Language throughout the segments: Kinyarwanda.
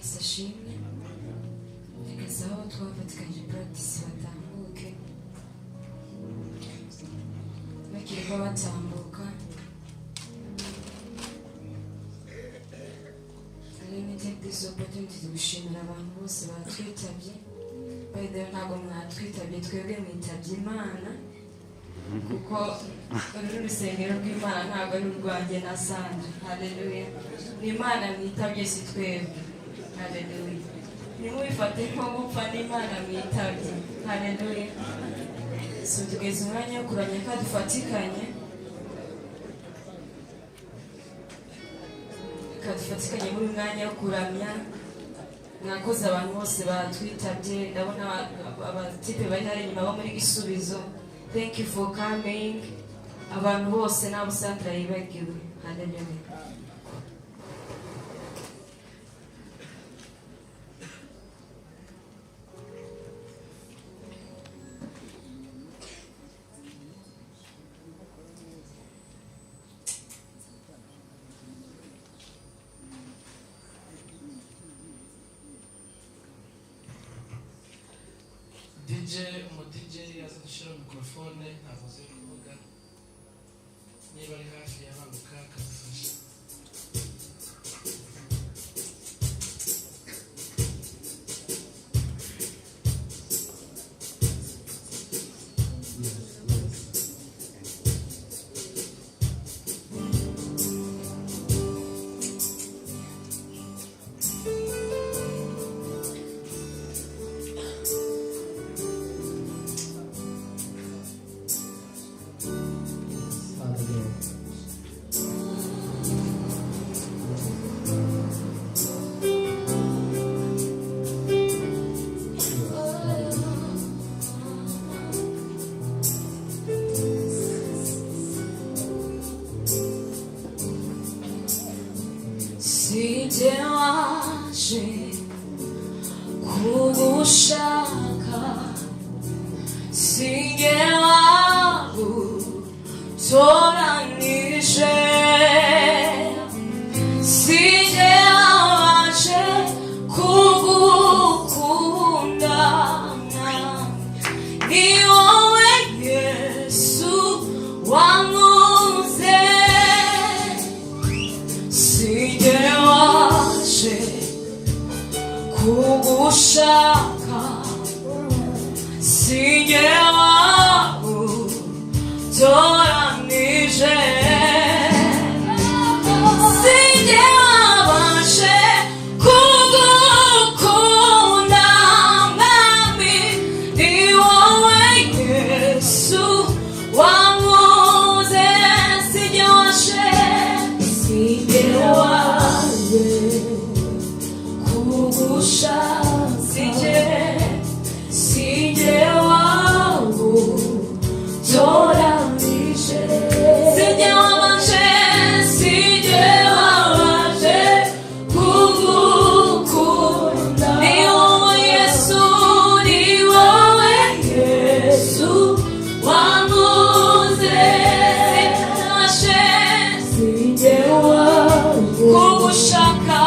Yesu ashimwe. Tugeze aho twafatikanyije practice batambuke bakirwa batambuka. Let me take this opportunity to gushimira abantu bose batwitabye. By the way, ntabwo mwatwitabye, twebwe mwitabye Imana, kuko uru rusengero rw'Imana ntabwo ari urwanjye na Sandra. Haleluya. Ni Imana mwitabye, si twebwe. Haleluya. Nimubifate nko gupfa, ni Imana mwitabye. Haleluya. So tugeze umwanya wo kuramya ko dufatikanye. Kadufatikanye muri mwanya wo kuramya. Mwakoze abantu bose batwitabye. Ndabona abatipe bari hari inyuma bo muri Gisubizo. Thank you for coming. Abantu bose nabo Sandra yibagiwe. Haleluya. DJ yaza dushira mikrofone ntavuze kuvuga niba ari hafi yabanguka akadufasha. Sijawaje kugushaka, sijawagutoranije, sijawaje kugukunda, ni wowe Yesu wanguze. Sijawaje kugushaka, sijawagutoranije, sijawaje kugukunda, mwami, ni wowe Yesu wanguze. Sijawaje kugushaka,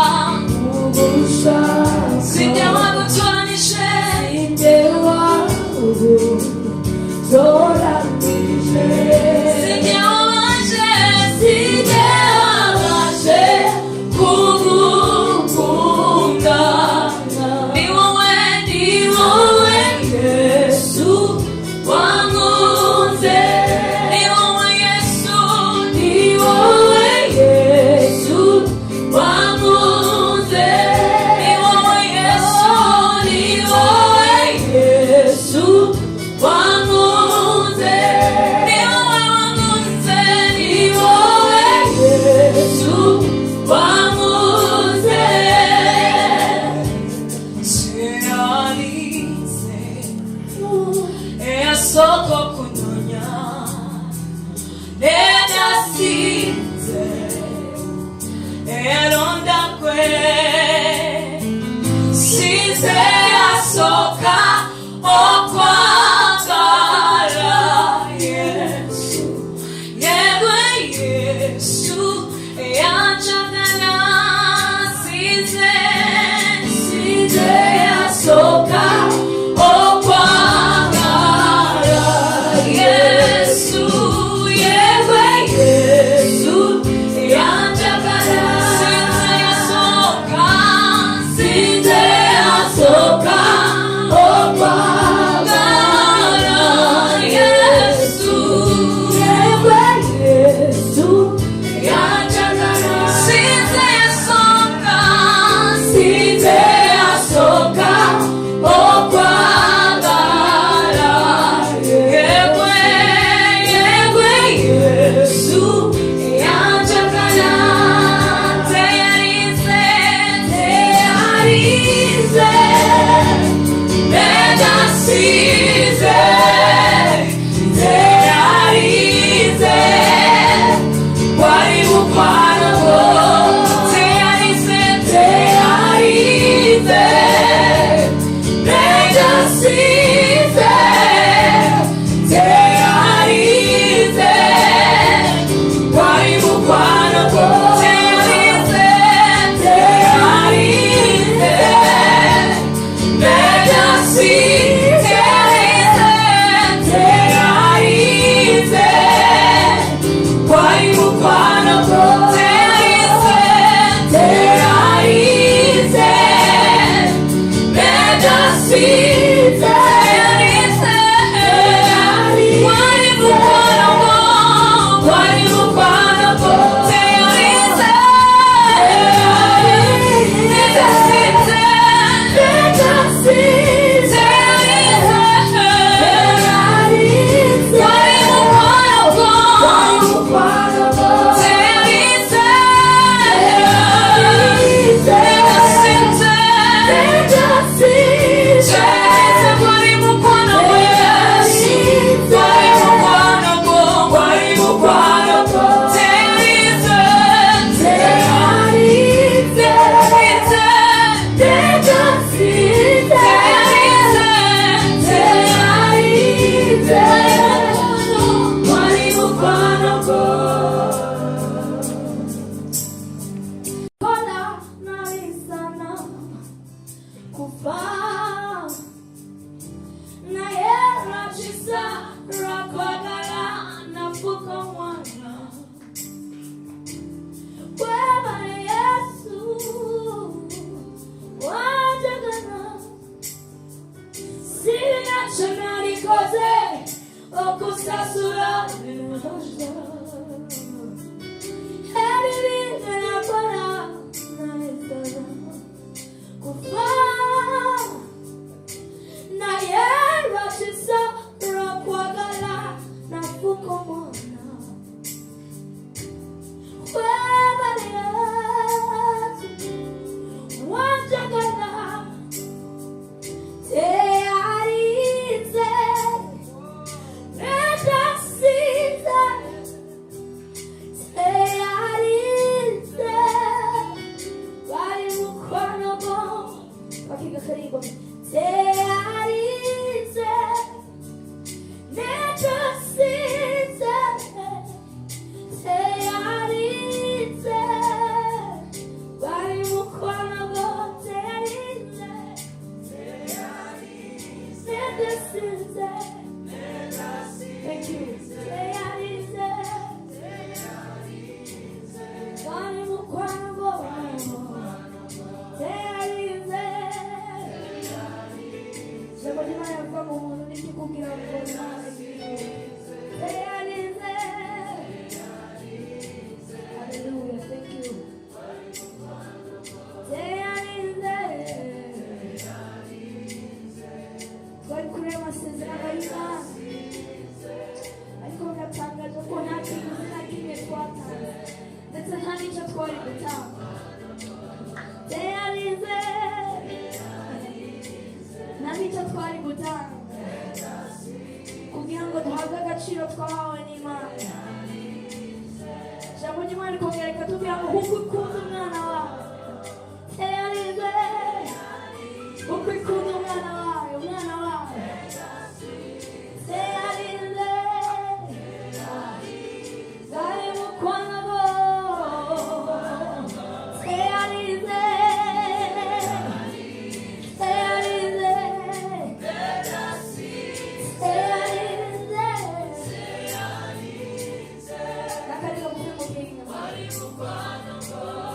Bwana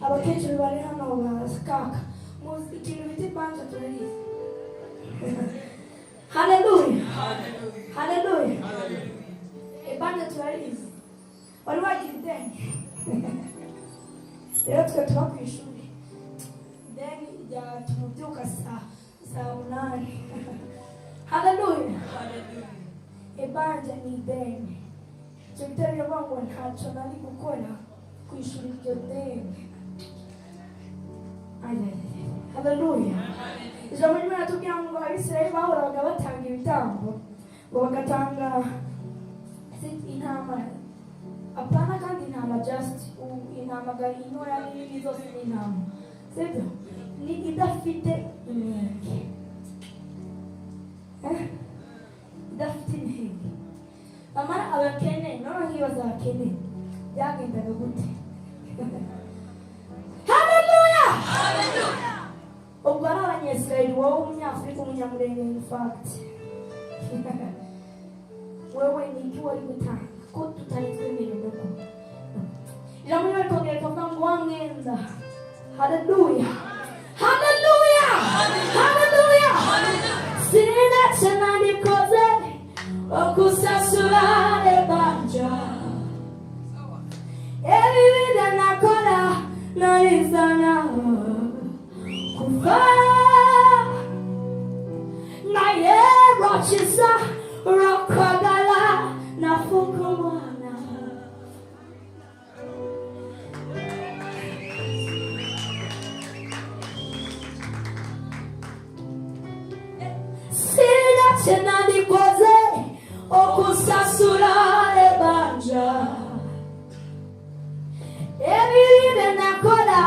abakecuru bari hano baskaka muzi ikintu bita banje turarize. Haleluya, haleluya, banje turarize. Wari wagira ideni rero twe tuba ku ishuri ideni rya tumubyuka saa 8. Haleluya, banje ni ideni. Icyo bitari ngo ntacyo nari gukora ku ishuri iryo deni. Haleluya. Ijambo ry'Imana tubwira ngo Abisirayeli bahoraga batanga ibitambo, ngo bagatanga intama, apana kandi intama just intama intoya n'inini zose n'intama, sibyo, ni idafite inenge, idafite inenge. Amara abakene noneho nkibaza abakene byagendaga gute? Haleluya, haleluya. Ubwo ari Abanyesirayeli, wowe Umunyafurika, Umunyamurenge, in fact wewe ni iki wari gutanga ko tutari twemerewe ko ijambo ryo kongera kuvuga ngo wamwenda. Haleluya, haleluya, haleluya. Sina tena nikoze okusasula ebanja ebibida nakora narizana kufa naye rochisa rokogala nafukumwana. Sina tena nikoze okusasula ebanja ebibida nakora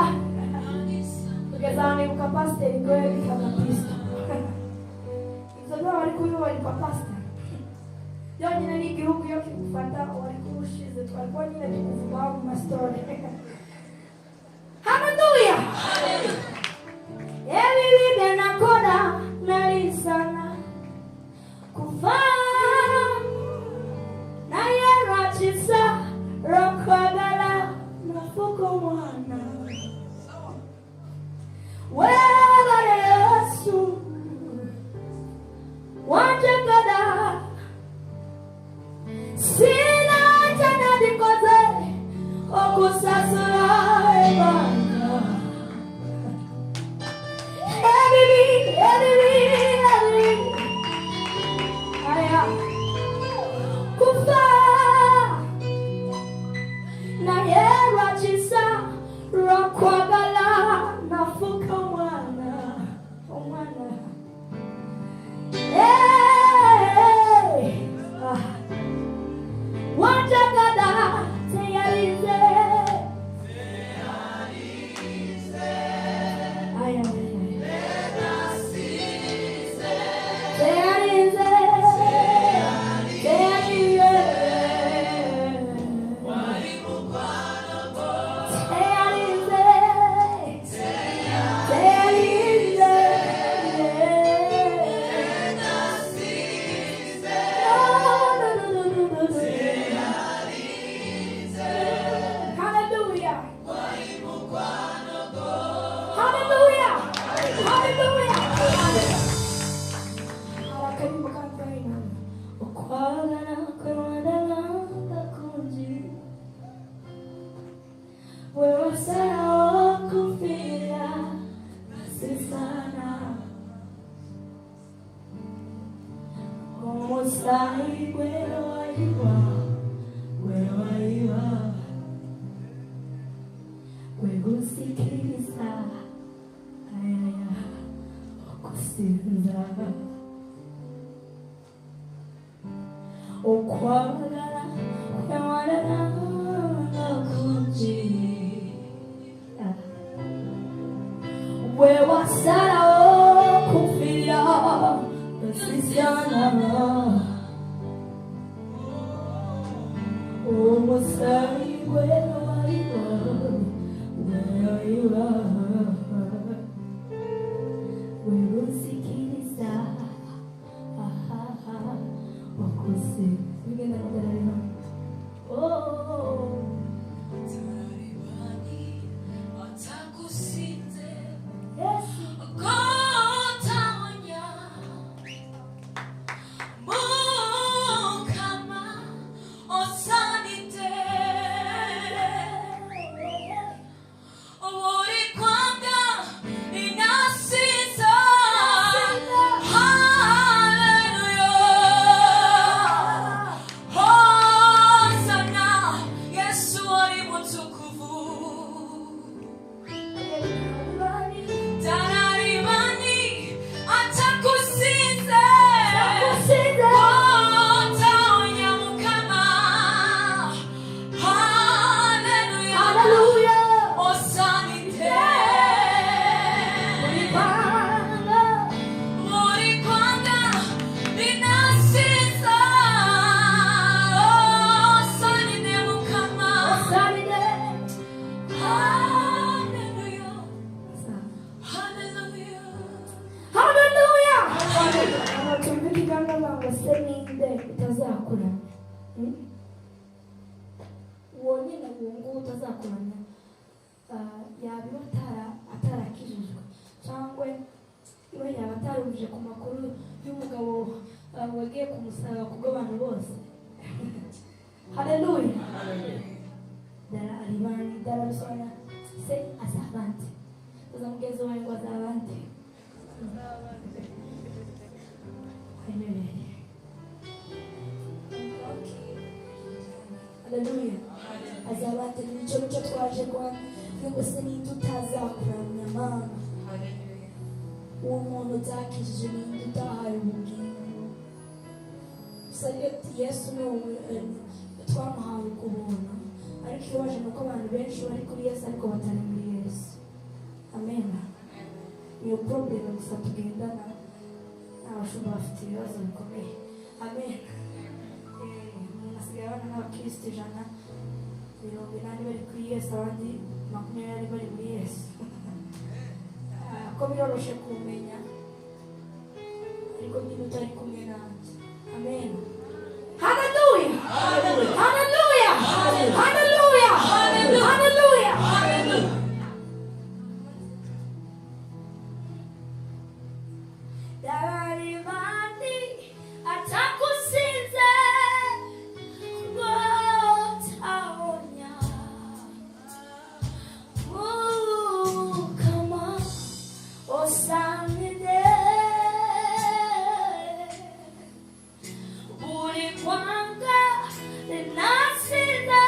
kugeza nibuka pasiteri ko yabikaga Kristo. Izo ndio wari kwa pasiteri yonyine n'igihugu yo kigufata wari kurushize twariko nyine tukuvuga mu masitore. Haleluya, ebibide nakora narisana kufa naye rachisa rokwagala nafuko mwana wewe Yesu wajengada. Sina tena nikoze okusasula umusai gwewaiwa wegusikiriza ayaya okusinza okwagala kwewalala nakungi wewasalawo kufira esisana omusai gwewaiwa wegusikiriza okusinza bigenda kugaralira wonyine ubu utazakorana yabiba atarakijijwe cyangwa iwe yaba atarumvije ku makuru y'umugabo wagiye kumusaba kubw'abantu bose. Haleluya. Darabisona se azabante uzamugeze wawe ngo azabante Haleluya. Azabate nicyo twaje kwa ngo se ninde utazakuramya Mana. Haleluya. Uwo muntu utakijije ninde utahaye ubugingo. Saliyeti Yesu twamuhawe kubona, ariko ikibazo ni uko abantu benshi bari kuri Yesu ariko batari muri Yesu. Amen. Niyo probleme gusa tugendana n'abashumba bafite ibibazo bikomeye. Amen. Asigaye abana n'abakristo 180 bari kuri Yesu, abandi 20 bari muri Yesu. Ko biroroshye kumenya, ariko nyine utari kumwe nanjye. Amen. Hallelujah. Hallelujah. Hallelujah. Hallelujah. Hallelujah. Hallelujah. Darimani atakusinze ngotaonya kama osamide uri kwanga nasida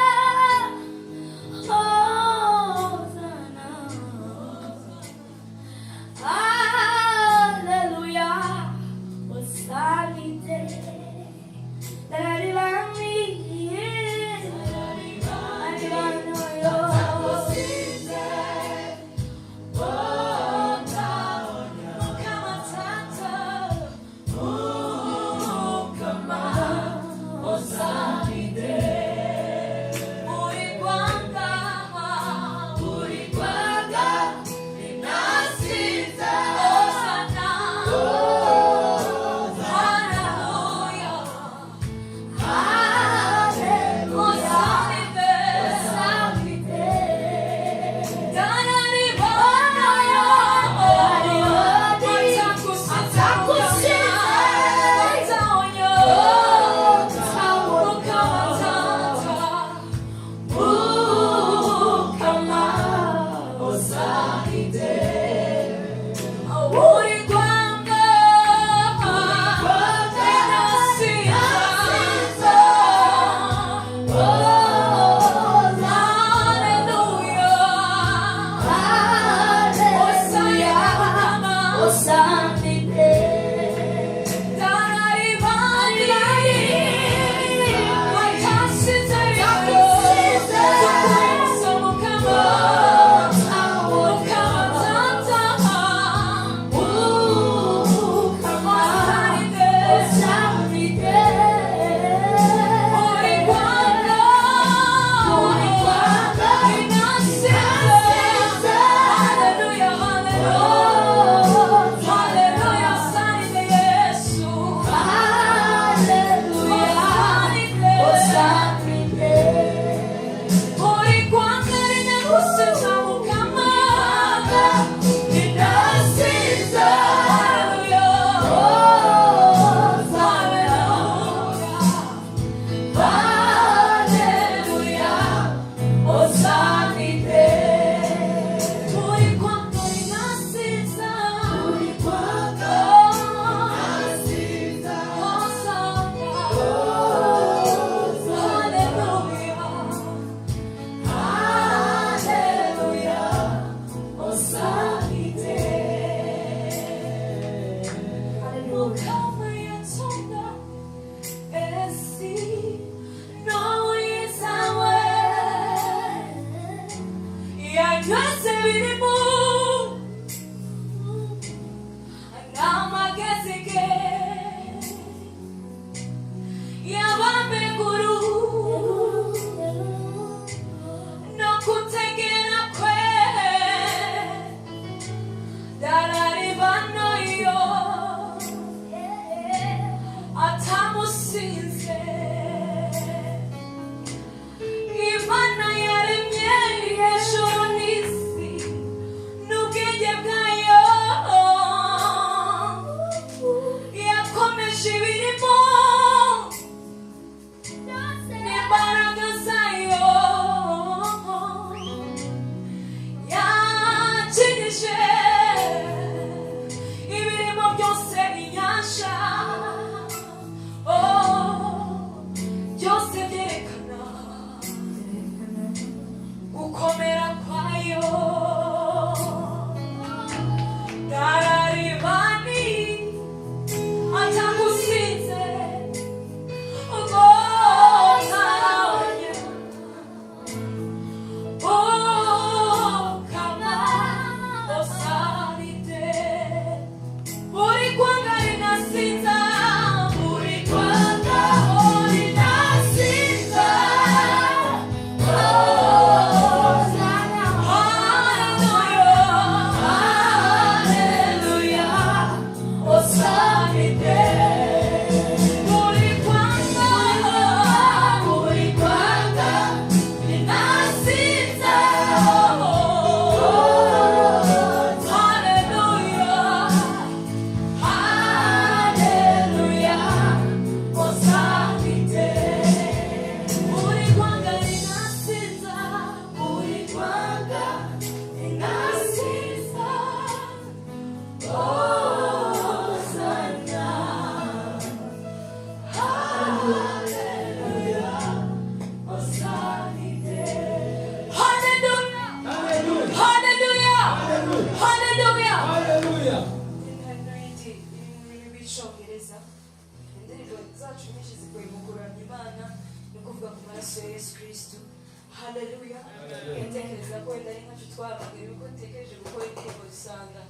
twababwira uko dutegereje gukora indirimbo dusanga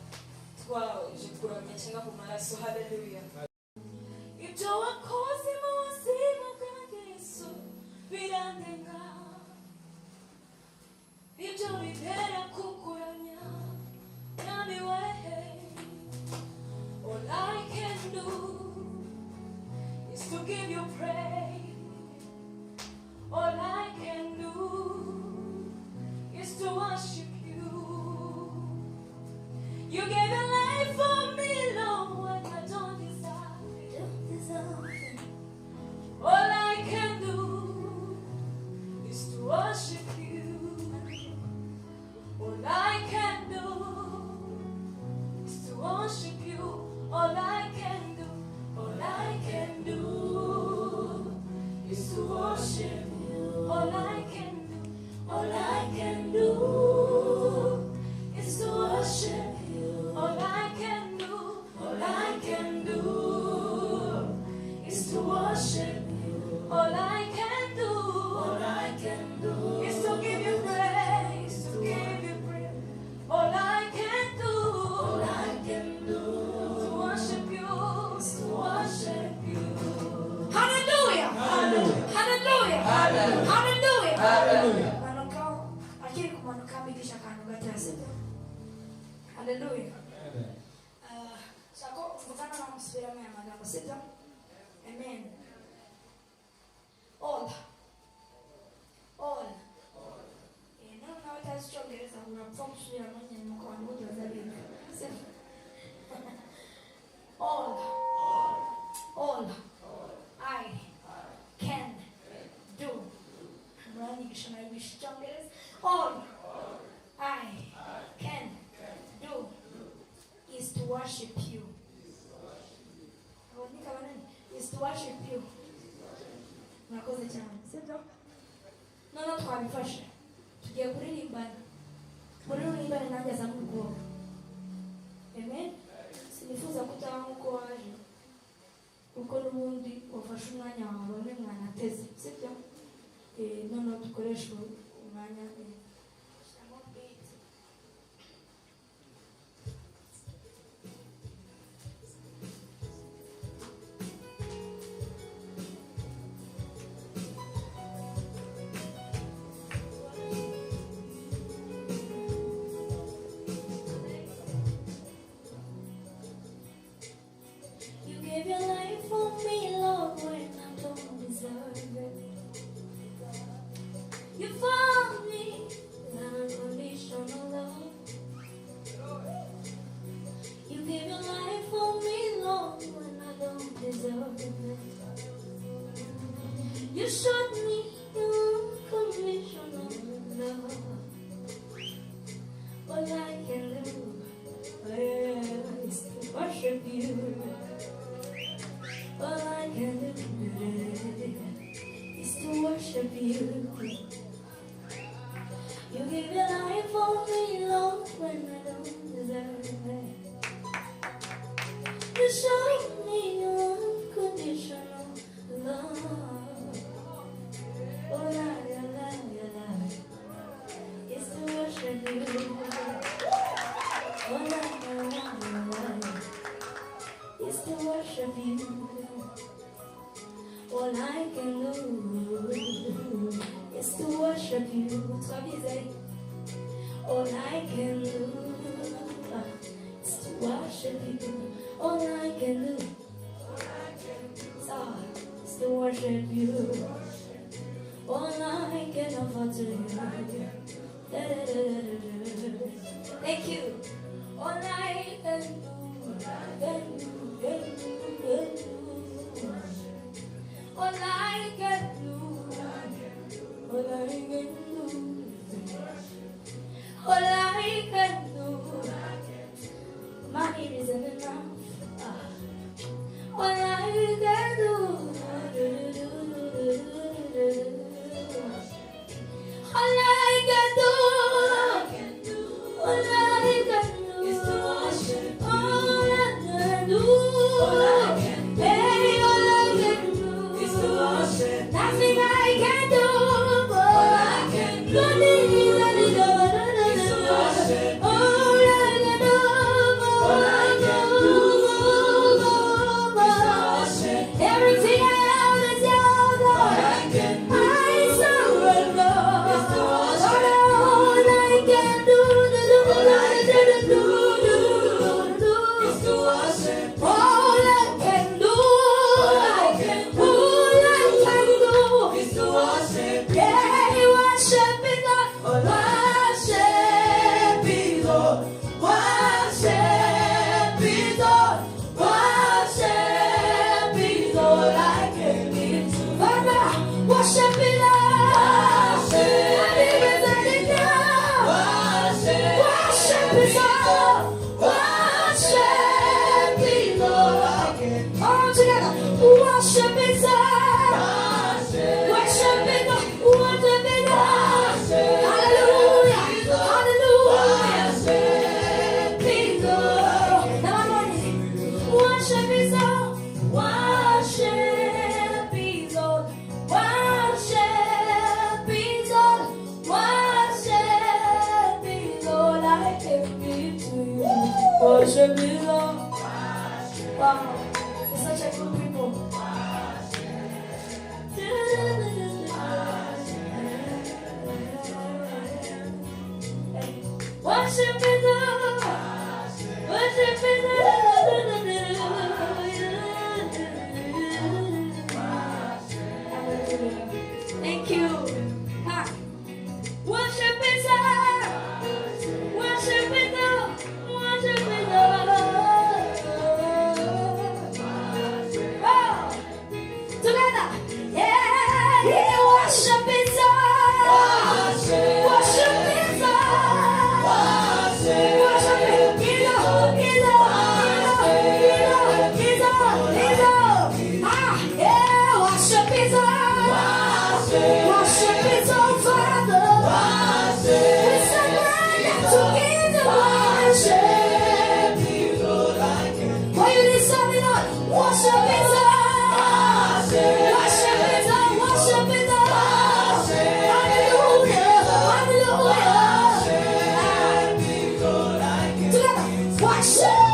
twaje kuramya cyangwa ku maraso. Haleluya. Ibyo wakoze mu buzima bwanjye Yesu birandenga, ibyo bintera kukuramya Mwami wewe. All I can do is to give you praise. All I can do is to worship you. You gave your life for me, Lord, when I don't deserve it. All I can do is to worship you. All I can do is to worship you. All I can do, all I can do is to worship you. All I can do, all I can do is to worship you. All I can do, all I can do is to worship you. All I can do, all I can do is to give you praise, to give you praise. All I can do, all I can do is to worship you, is to worship you. Hallelujah! Hallelujah! Hallelujah! Hallelujah! Hallelujah! Manuka, akiri kumanuka bigisha kantu gatase. Hallelujah! Sako mfano na msifira mya magambo sita. Amen. All. Neno na wata sichongereza unapomba kusubira mwenye mko wa Mungu wazalini. All I can do. Mrani kishana ibishi chongereza. All I can do is to worship you. Is to worship you. Murakoze cyane. Sibyo? None twabifashe. Tugiye kuririmbana. Kuririmbana nanjye aza mu bwoko. Amen. Sinifuza kutaha nkuko waje. Kuko n'ubundi wafashe umwanya wawe bamwe mwanateze. Sibyo? None dukoresha umwanya Give your life for me, Lord, when I don't deserve it. You found me with unconditional love. You give your life for me, Lord, when I don't deserve it. You showed me your unconditional love. All I can do is to worship you. All I can do is to worship you. You give your life for me, Lord, when I don't deserve it. You show me your unconditional love. All I is to worship you. All I is to worship you. All I can do is to worship you. All I can do is to worship you. All I can do is to worship you. All I can offer to you. Thank you. All I can do. All I can do, all I can do, all I can do, money isn't enough. All I can do, all I can do, all I can do is to worship. All I can do, all I can do, all I can do is to worship. Nothing I can do, all I can do is to worship. Worship you, Lord. Wow, it's such a good people. Worship me, Lord. Worship me, thank you. Ha. Worship me, Lord. Worship me, Lord. Worship me, Lord. Oh, together. Yeah, yeah. Worship me, Lord. Worship me, Lord. Worship me, ah, yeah. Worship me, Lord. Worship me, Father. We surrender to give the worship. For you deserve it, Lord. Worship me, Lord. Worship me, Lord. Worship me, Lord. Hallelujah. Hallelujah. Together. Worship.